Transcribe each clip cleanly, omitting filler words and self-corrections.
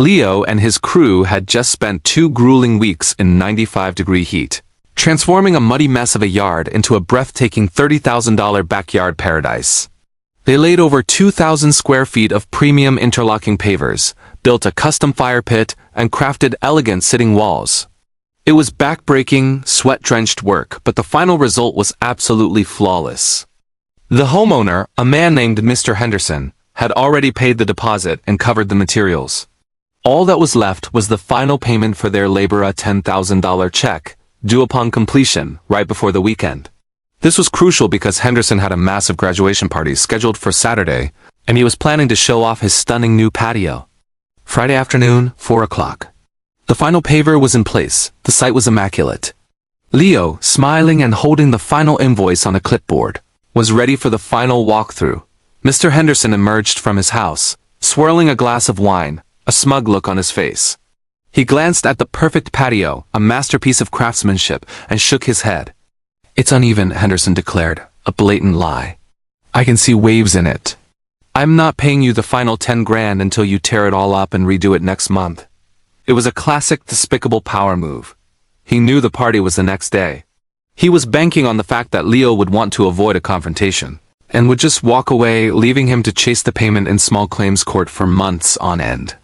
Leo and his crew had just spent 2 grueling weeks in 95-degree heat, transforming a muddy mess of a yard into a breathtaking $30,000 backyard paradise. They laid over 2,000 square feet of premium interlocking pavers, built a custom fire pit, and crafted elegant sitting walls. It was back-breaking, sweat-drenched work, but the final result was absolutely flawless. The homeowner, a man named Mr. Henderson, had already paid the deposit and covered the materials. All that was left was the final payment for their labor, a $10,000 check, due upon completion, right before the weekend. This was crucial because Henderson had a massive graduation party scheduled for Saturday, and he was planning to show off his stunning new patio. Friday afternoon, 4 o'clock. The final paver was in place. The site was immaculate. Leo, smiling and holding the final invoice on a clipboard, was ready for the final walkthrough. Mr. Henderson emerged from his house, swirling a glass of wine, a smug look on his face. He glanced at the perfect patio, a masterpiece of craftsmanship, and shook his head. "It's uneven," Henderson declared, a blatant lie. "I can see waves in it. I'm not paying you the final 10 grand until you tear it all up and redo it next month." It was a classic despicable power move. He knew the party was the next day. He was banking on the fact that Leo would want to avoid a confrontation, and would just walk away, leaving him to chase the payment in small claims court for months on end.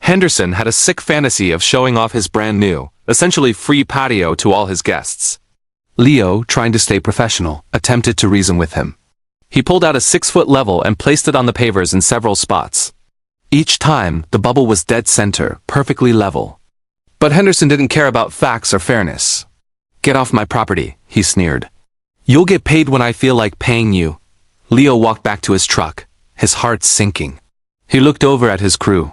Henderson had a sick fantasy of showing off his brand new, essentially free patio to all his guests. Leo, trying to stay professional, attempted to reason with him. He pulled out a 6-foot level and placed it on the pavers in several spots. Each time, the bubble was dead center, perfectly level. But Henderson didn't care about facts or fairness. "Get off my property," he sneered. "You'll get paid when I feel like paying you." Leo walked back to his truck, his heart sinking. He looked over at his crew.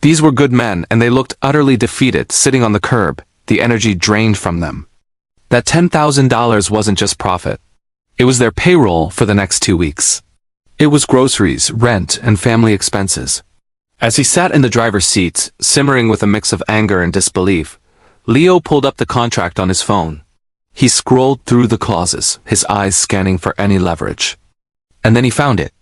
These were good men, and they looked utterly defeated, sitting on the curb, the energy drained from them. That $10,000 wasn't just profit. It was their payroll for the next 2 weeks. It was groceries, rent, and family expenses. As he sat in the driver's seat, simmering with a mix of anger and disbelief, Leo pulled up the contract on his phone. He scrolled through the clauses, his eyes scanning for any leverage. And then he found it.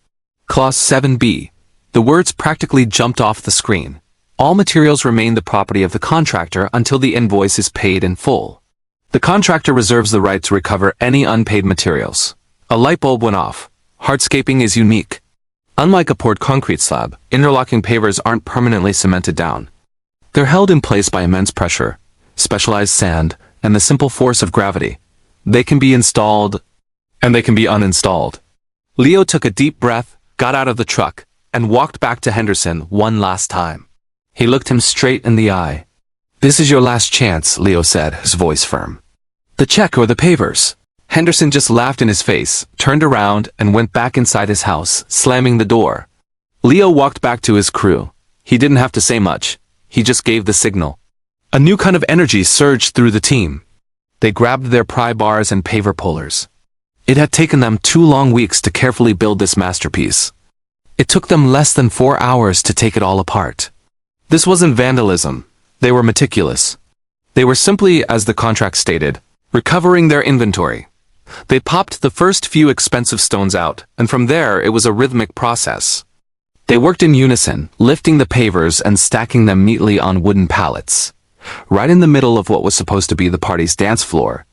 Clause 7B. The words practically jumped off the screen. All materials remain the property of the contractor until the invoice is paid in full. The contractor reserves the right to recover any unpaid materials. A light bulb went off. Hardscaping is unique. Unlike a poured concrete slab, interlocking pavers aren't permanently cemented down. They're held in place by immense pressure, specialized sand, and the simple force of gravity. They can be installed, and they can be uninstalled. Leo took a deep breath, got out of the truck, and walked back to Henderson one last time. He looked him straight in the eye. "This is your last chance," Leo said, his voice firm. "The check or the pavers?" Henderson just laughed in his face, turned around, and went back inside his house, slamming the door. Leo walked back to his crew. He didn't have to say much. He just gave the signal. A new kind of energy surged through the team. They grabbed their pry bars and paver pullers. It had taken them 2 long weeks to carefully build this masterpiece. It took them less than 4 hours to take it all apart. This wasn't vandalism. They were meticulous. They were simply, as the contract stated, recovering their inventory. They popped the first few expensive stones out, and from there it was a rhythmic process. They worked in unison, lifting the pavers and stacking them neatly on wooden pallets. Right in the middle of what was supposed to be the party's dance floor,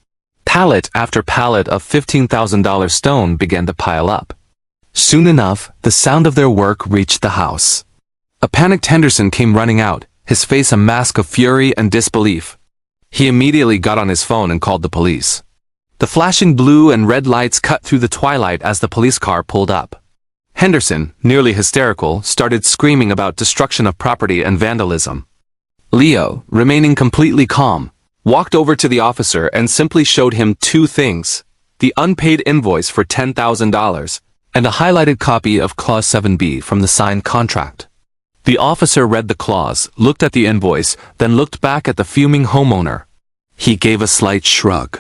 pallet after pallet of $15,000 stone began to pile up. Soon enough, the sound of their work reached the house. A panicked Henderson came running out, his face a mask of fury and disbelief. He immediately got on his phone and called the police. The flashing blue and red lights cut through the twilight as the police car pulled up. Henderson, nearly hysterical, started screaming about destruction of property and vandalism. Leo, remaining completely calm, walked over to the officer and simply showed him 2 things: the unpaid invoice for $10,000 and a highlighted copy of Clause 7B from the signed contract. The officer read the clause, looked at the invoice, then looked back at the fuming homeowner. He gave a slight shrug.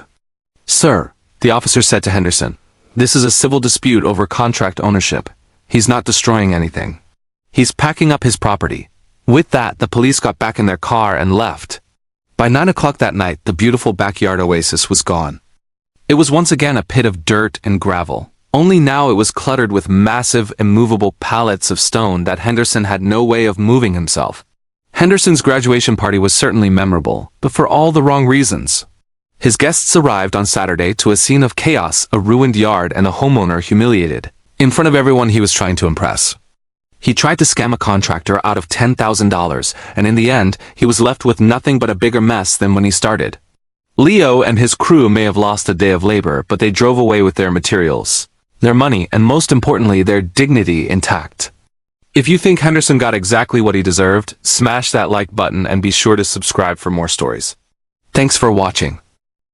"Sir," the officer said to Henderson, "this is a civil dispute over contract ownership. He's not destroying anything. He's packing up his property." With that, the police got back in their car and left. By 9 o'clock that night, the beautiful backyard oasis was gone. It was once again a pit of dirt and gravel. Only now it was cluttered with massive, immovable pallets of stone that Henderson had no way of moving himself. Henderson's graduation party was certainly memorable, but for all the wrong reasons. His guests arrived on Saturday to a scene of chaos, a ruined yard and a homeowner humiliated, in front of everyone he was trying to impress. He tried to scam a contractor out of $10,000, and in the end, he was left with nothing but a bigger mess than when he started. Leo and his crew may have lost a day of labor, but they drove away with their materials, their money, and most importantly, their dignity intact. If you think Henderson got exactly what he deserved, smash that like button and be sure to subscribe for more stories. Thanks for watching.